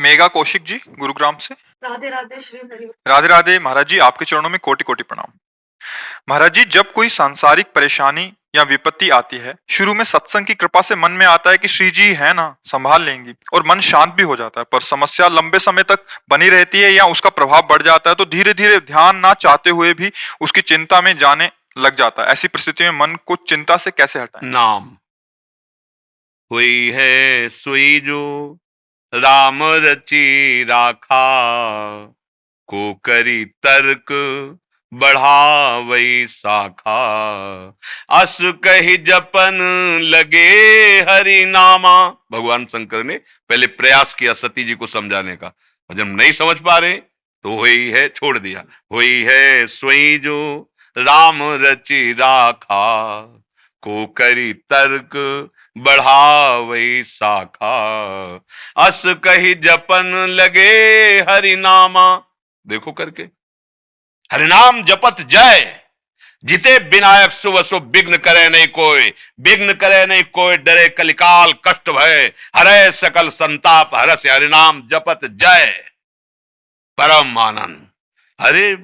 मेघा कौशिक जी, गुरुग्राम से। राधे राधे श्री हरि। राधे राधे महाराज जी, आपके चरणों में कोटि कोटि प्रणाम। महाराज जी, जब कोई सांसारिक परेशानी या विपत्ति आती है, शुरू में सत्संग की कृपा से मन में आता है कि श्री जी है ना, संभाल लेंगी, और मन शांत भी हो जाता है। पर समस्या लंबे समय तक बनी रहती है या उसका प्रभाव बढ़ जाता है तो धीरे धीरे ध्यान ना चाहते हुए भी उसकी चिंता में जाने लग जाता है। ऐसी परिस्थिति में मन को चिंता से कैसे हटाएं? नाम हुई है सुई जो राम रची राखा, को करी तर्क बढ़ावई शाखा, अस कही जपन लगे हरि नामा। भगवान शंकर ने पहले प्रयास किया सती जी को समझाने का, और जब नहीं समझ पा रहे तो हुई है, छोड़ दिया। हुई है सुई जो राम रची राखा, को करी तर्क बढ़ावई शाखा, अस कही जपन लगे हरि नामा। देखो करके, हरिनाम जपत जय, जिते विनायक शुभ शुभ विघ्न करे नहीं कोई, विघ्न करे नहीं कोई, डरे कलिकाल कष्ट भय, हरे सकल संताप हरस हरिनाम जपत जय, परम आनंद। अरे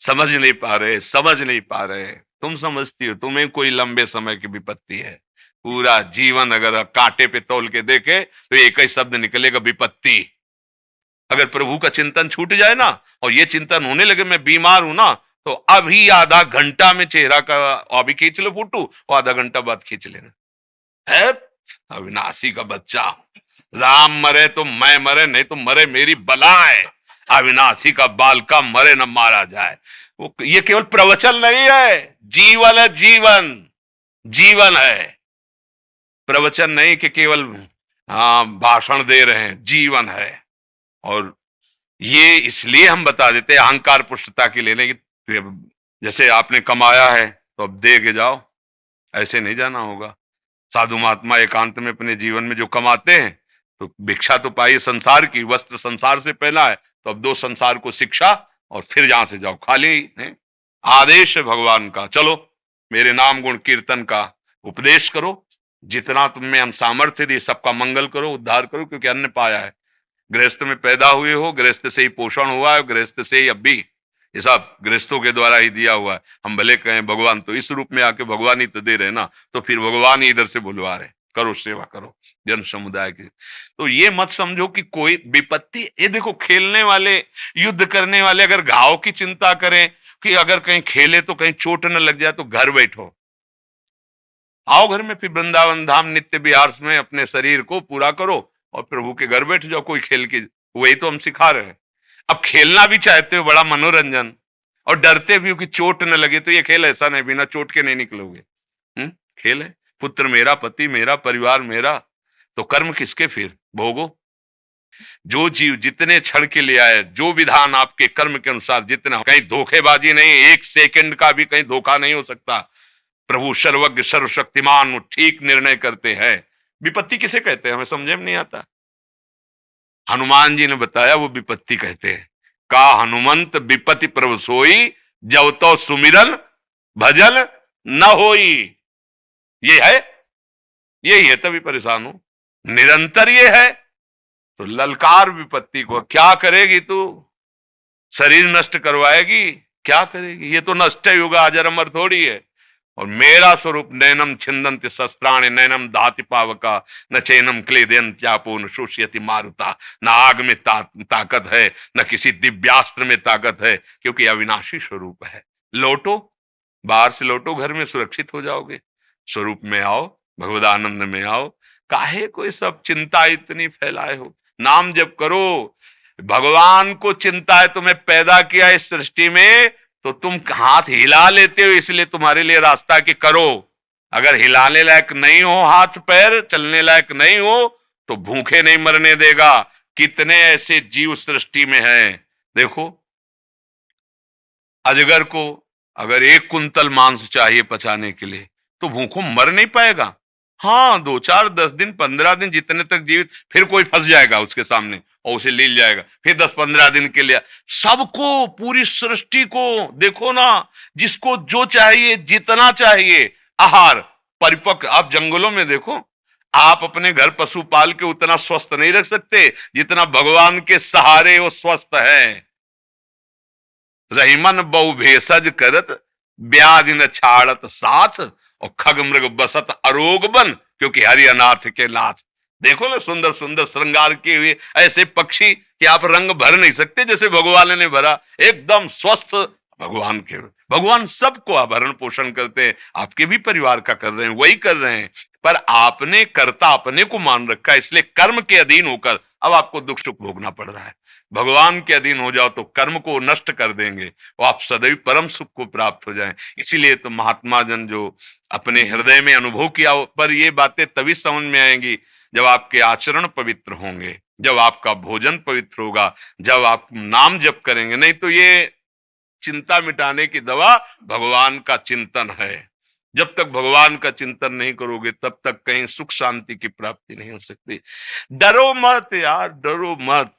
समझ नहीं पा रहे, समझ नहीं पा रहे। तुम समझती हो, तुम्हें कोई लंबे समय की विपत्ति है। पूरा जीवन अगर कांटे पे तौल के देखे तो एक ही शब्द निकलेगा, विपत्ति। अगर प्रभु का चिंतन छूट जाए ना, और ये चिंतन होने लगे मैं बीमार हूं ना, तो अभी आधा घंटा में चेहरा का अभी खींच लो फोटो, और आधा घंटा बाद खींच लेना है। अविनाशी का बच्चा, राम मरे तो मैं मरे, नहीं तो मरे मेरी बलाए। अविनाशी का बालका मरे न मारा जाए। वो ये केवल प्रवचन नहीं है, जीवन है, जीवन जीवन है। प्रवचन नहीं कि केवल भाषण दे रहे हैं, जीवन है। और ये इसलिए हम बता देते हैं अहंकार पुष्टता के लिए नहीं कि जैसे आपने कमाया है तो अब दे के जाओ, ऐसे नहीं जाना होगा। साधु महात्मा एकांत में अपने जीवन में जो कमाते हैं तो भिक्षा तो पाई संसार की, वस्त्र संसार से पहना है, तो अब दो संसार को शिक्षा, और फिर जहां से जाओ खाली है। आदेश है भगवान का, चलो मेरे नाम गुण कीर्तन का उपदेश करो, जितना तुम में हम सामर्थ्य दिए सबका मंगल करो, उद्धार करो, क्योंकि अन्न पाया है। गृहस्थ में पैदा हुए हो, गृहस्थ से ही पोषण हुआ है, गृहस्थ से ही अब भी ये सब गृहस्थों के द्वारा ही दिया हुआ है। हम भले कहें भगवान तो इस रूप में आके भगवान ही तो दे रहे ना, तो फिर भगवान ही इधर से बुलवा रहे, करो सेवा करो जन समुदाय की। तो ये मत समझो कि कोई विपत्ति, ये देखो खेलने वाले, युद्ध करने वाले अगर घाव की चिंता करें कि अगर कहीं खेले तो कहीं चोट न लग जाए, तो घर बैठो, आओ घर में, फिर वृंदावन धाम नित्य विहार में अपने शरीर को पूरा करो और प्रभु के घर बैठ जाओ। कोई खेल की, वही तो हम सिखा रहे हैं। अब खेलना भी चाहते हो, बड़ा मनोरंजन, और डरते भी हो कि चोट न लगे, तो ये खेल ऐसा नहीं, बिना चोट के नहीं निकलोगे। खेल है, पुत्र मेरा, पति मेरा, परिवार मेरा, तो कर्म किसके फिर भोगो। जो जीव जितने क्षण के लिए आए, जो विधान आपके कर्म के अनुसार जितना, कहीं धोखेबाजी नहीं, एक सेकंड का भी कहीं धोखा नहीं हो सकता। प्रभु सर्वज्ञ सर्वशक्तिमान, ठीक निर्णय करते हैं। विपत्ति किसे कहते हैं हमें समझे में नहीं आता। हनुमान जी ने बताया वो विपत्ति कहते हैं। का हनुमंत विपत्ति प्रभु सोई, जब तो सुमिरन भजन न होई। ये है, यही है, तभी परेशान हो, निरंतर ये है। तो ललकार विपत्ति को, क्या करेगी तू, शरीर नष्ट करवाएगी, क्या करेगी, ये तो नष्ट युगा, अजर अमर थोड़ी है। और मेरा स्वरूप नैनम छिंदन्ति शस्त्राणि, नैनम दाति पावका, न चैनम क्लेदयन्त्यापो, न शोष्यति मारुता। न आग में ताकत है, न किसी दिव्यास्त्र में ताकत है, क्योंकि अविनाशी स्वरूप है। लौटो, बाहर से लौटो, घर में सुरक्षित हो जाओगे। स्वरूप में आओ, भगवदानंद में आओ। काहे कोई सब चिंता इतनी फैलाए हो, नाम जप करो। भगवान को चिंता है, तुम्हें पैदा किया इस सृष्टि में, तो तुम हाथ हिला लेते हो, इसलिए तुम्हारे लिए रास्ता कि करो। अगर हिलाने लायक नहीं हो, हाथ पैर चलने लायक नहीं हो, तो भूखे नहीं मरने देगा। कितने ऐसे जीव सृष्टि में हैं। देखो, अजगर को अगर 1 कुंतल मांस चाहिए पचाने के लिए, तो भूखों मर नहीं पाएगा। हाँ, 2 4 10 दिन 15 दिन जितने तक जीवित, फिर कोई फंस जाएगा उसके सामने और उसे ले जाएगा, फिर 10 15 दिन के लिए। सबको, पूरी सृष्टि को देखो ना, जिसको जो चाहिए, जितना चाहिए आहार परिपक्व। आप जंगलों में देखो, आप अपने घर पशु पाल के उतना स्वस्थ नहीं रख सकते जितना भगवान के सहारे वो स्वस्थ है। रहीमन बहु भेषज करत, ब्याधि न छाड़त साथ, और खग मृग बसत अरोग बन, क्योंकि हरि अनाथ के नाथ। देखो ना, सुंदर सुंदर श्रृंगार किए हुए ऐसे पक्षी कि आप रंग भर नहीं सकते जैसे भगवान ने भरा, एकदम स्वस्थ भगवान के। भगवान सबको आभरण पोषण करते हैं, आपके भी परिवार का कर रहे हैं, वही कर रहे हैं, पर आपने कर्ता अपने को मान रखा है, इसलिए कर्म के अधीन होकर अब आपको दुख सुख भोगना पड़ रहा है। भगवान के अधीन हो जाओ तो कर्म को नष्ट कर देंगे और आप सदैव परम सुख को प्राप्त हो जाएं। इसीलिए तो महात्मा जन जो अपने हृदय में अनुभव किया, पर ये बातें तभी समझ में आएंगी जब आपके आचरण पवित्र होंगे, जब आपका भोजन पवित्र होगा, जब आप नाम जप करेंगे। नहीं तो ये चिंता मिटाने की दवा भगवान का चिंतन है। जब तक भगवान का चिंतन नहीं करोगे तब तक कहीं सुख शांति की प्राप्ति नहीं हो सकती। डरो मत यार, डरो मत,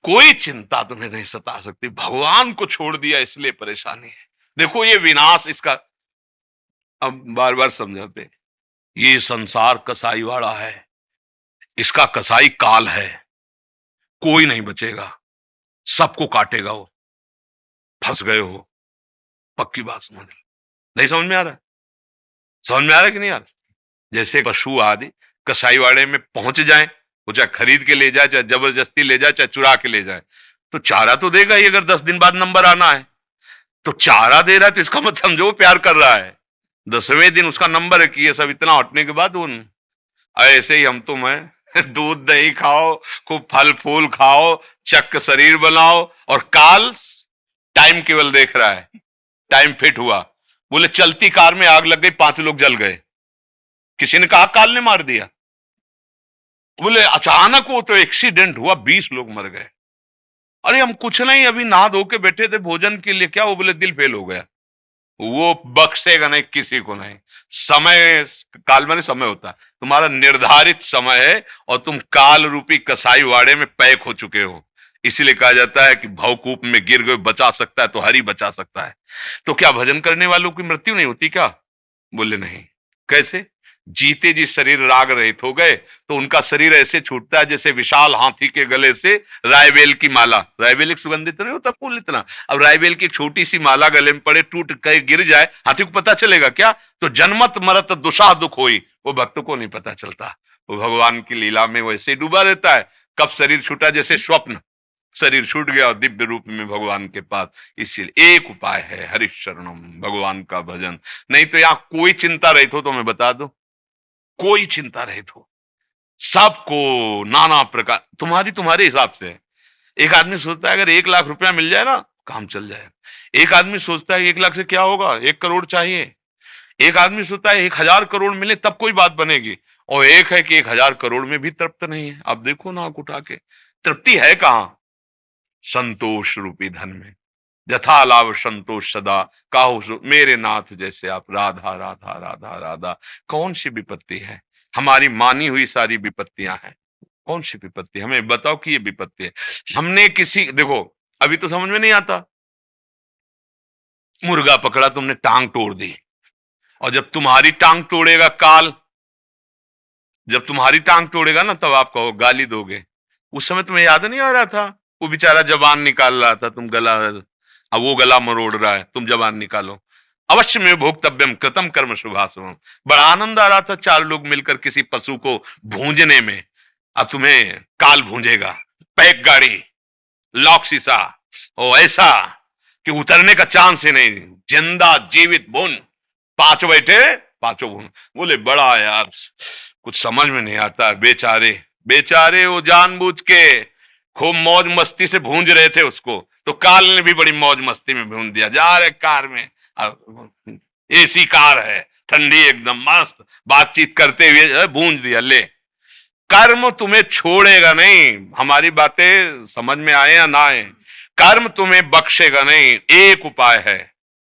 कोई चिंता तुम्हें नहीं सता सकती। भगवान को छोड़ दिया इसलिए परेशानी है। देखो ये विनाश इसका अब बार बार समझाते, ये संसार कसाई वाला है, इसका कसाई काल है, कोई नहीं बचेगा, सबको काटेगा वो। फंस गए हो, पक्की बात समझ लो। नहीं समझ में आ रहा? समझ में आ रहा कि नहीं आ रहा? जैसे पशु आदि कसाईवाड़े में पहुंच जाएं, वो चाहे खरीद के ले जाए, चाहे जबरदस्ती ले जाए, चाहे चुरा के ले जाए, तो चारा तो देगा ही। अगर 10 दिन बाद नंबर आना है तो चारा दे रहा है, तो इसका मत समझो वो प्यार कर रहा है। 10वें दिन उसका नंबर है कि ये सब इतना हटने के बाद उन ऐसे ही हम तुम है दूध दही खाओ, खूब फल फूल खाओ, चक्क शरीर बनाओ, और काल टाइम केवल देख रहा है। टाइम फिट हुआ, बोले चलती कार में आग लग गई, 5 लोग जल गए, किसी ने कहा काल ने मार दिया। बोले अचानक वो तो एक्सीडेंट हुआ, 20 लोग मर गए। अरे हम कुछ नहीं, अभी नहा धो के बैठे थे भोजन के लिए, क्या वो बोले दिल फेल हो गया। वो बख्शेगा नहीं किसी को नहीं। समय, काल माने समय होता है, तुम्हारा निर्धारित समय है और तुम काल रूपी कसाई वाड़े में पैक हो चुके हो। इसीलिए कहा जाता है कि भवकूप में गिर गए, बचा सकता है तो हरि बचा सकता है। तो क्या भजन करने वालों की मृत्यु नहीं होती क्या? बोले नहीं। कैसे? जीते जी शरीर राग रहित हो गए तो उनका शरीर ऐसे छूटता है जैसे विशाल हाथी के गले से रायबेल की माला। रायबेल एक सुगंधित नहीं होता फूल इतना, अब रायबेल की छोटी सी माला गले में पड़े, टूट के गिर जाए, हाथी को पता चलेगा क्या? तो जन्मत मरत दुषा दुख होई, वो भक्त को नहीं पता चलता। वो भगवान की लीला में वैसे ही डूबा रहता है। कब शरीर छूटा? जैसे स्वप्न, शरीर छूट गया और दिव्य रूप में भगवान के पास। इसीलिए एक उपाय है, हरिशरणम, भगवान का भजन। नहीं तो यहां कोई चिंता रहित हो तो मैं बता दो, कोई चिंता रहित हो, सबको नाना प्रकार तुम्हारे हिसाब से। एक आदमी सोचता है अगर 1 लाख रुपया मिल जाए ना काम चल जाएगा। एक आदमी सोचता है 1 लाख से क्या होगा, 1 करोड़ चाहिए। एक आदमी सोचता है 1,000 करोड़ मिले तब कोई बात बनेगी, और एक है कि 1,000 करोड़ में भी तृप्त नहीं है। अब देखो ना आंख उठा के, तृप्ति है कहां? संतोष रूपी धन में। यथा लाभ संतोष सदा, काहू मेरे नाथ जैसे आप, राधा राधा राधा राधा। कौन सी विपत्ति है? हमारी मानी हुई सारी विपत्तियां हैं। कौन सी विपत्ति? हमें बताओ कि ये विपत्ति है। हमने किसी, देखो अभी तो समझ में नहीं आता, मुर्गा पकड़ा तुमने, टांग तोड़ दी, और जब तुम्हारी टांग तोड़ेगा काल, जब तुम्हारी टांग तोड़ेगा ना तब आप कहो गाली दोगे। उस समय तुम्हें याद नहीं आ रहा था? वो बेचारा जबान निकाल रहा था, तुम गला, अब वो गला मरोड़ रहा है, तुम जबान निकालो। अवश्य में भोक्तव्यम कृतम कर्म शुभाशुभम। बड़ा आनंद आ रहा था 4 लोग मिलकर किसी पशु को भूंजने में। अब तुम्हें काल भूंजेगा, पैक गाड़ी, लॉक शीशा, ओ ऐसा कि उतरने का चांस ही नहीं। जिंदा जीवित भून, 5 बैठे 5 भून। बोले बड़ा यार कुछ समझ में नहीं आता। बेचारे बेचारे वो जानबूझ के खूब मौज मस्ती से भूंज रहे थे उसको, तो काल ने भी बड़ी मौज मस्ती में भूंज दिया। जा रहे कार में, एसी कार है, ठंडी एकदम मस्त, बातचीत करते हुए भूंज दिया। ले, कर्म तुम्हें छोड़ेगा नहीं। हमारी बातें समझ में आए या ना आए, कर्म तुम्हें बख्शेगा नहीं। एक उपाय है,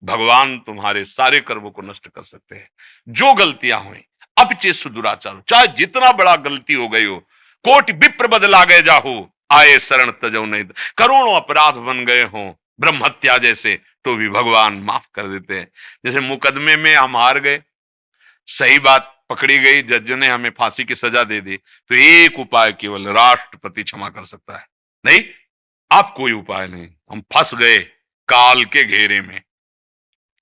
भगवान तुम्हारे सारे कर्मों को नष्ट कर सकते हैं। जो गलतियां हुई, अब चेसु दुराचार, चाहे जितना बड़ा गलती हो गई हो, कोटि विप्र बदला गए जाहू, आए शरण तजो नहीं, करोड़ों अपराध बन गए हो ब्रह्म हत्या जैसे, तो भी भगवान माफ कर देते हैं। जैसे मुकदमे में हम हार गए, सही बात पकड़ी गई, जज ने हमें फांसी की सजा दे दी, तो एक उपाय केवल राष्ट्रपति क्षमा कर सकता है। नहीं, अब कोई उपाय नहीं, हम फंस गए काल के घेरे में।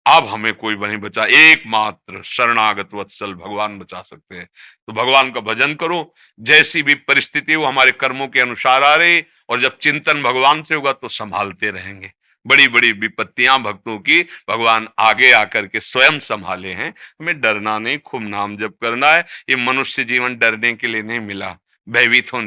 अब हमें कोई नहीं बचा, एकमात्र शरणागत वत्सल भगवान बचा सकते हैं। तो भगवान का भजन करो, जैसी भी परिस्थिति हो हमारे कर्मों के अनुसार आ रही, और जब चिंतन भगवान से होगा तो संभालते रहेंगे। बड़ी बड़ी विपत्तियां भक्तों की भगवान आगे आकर के स्वयं संभाले हैं। हमें डरना नहीं, खूब नाम जप करना है। ये मनुष्य जीवन डरने के लिए नहीं मिला, भयभीत होने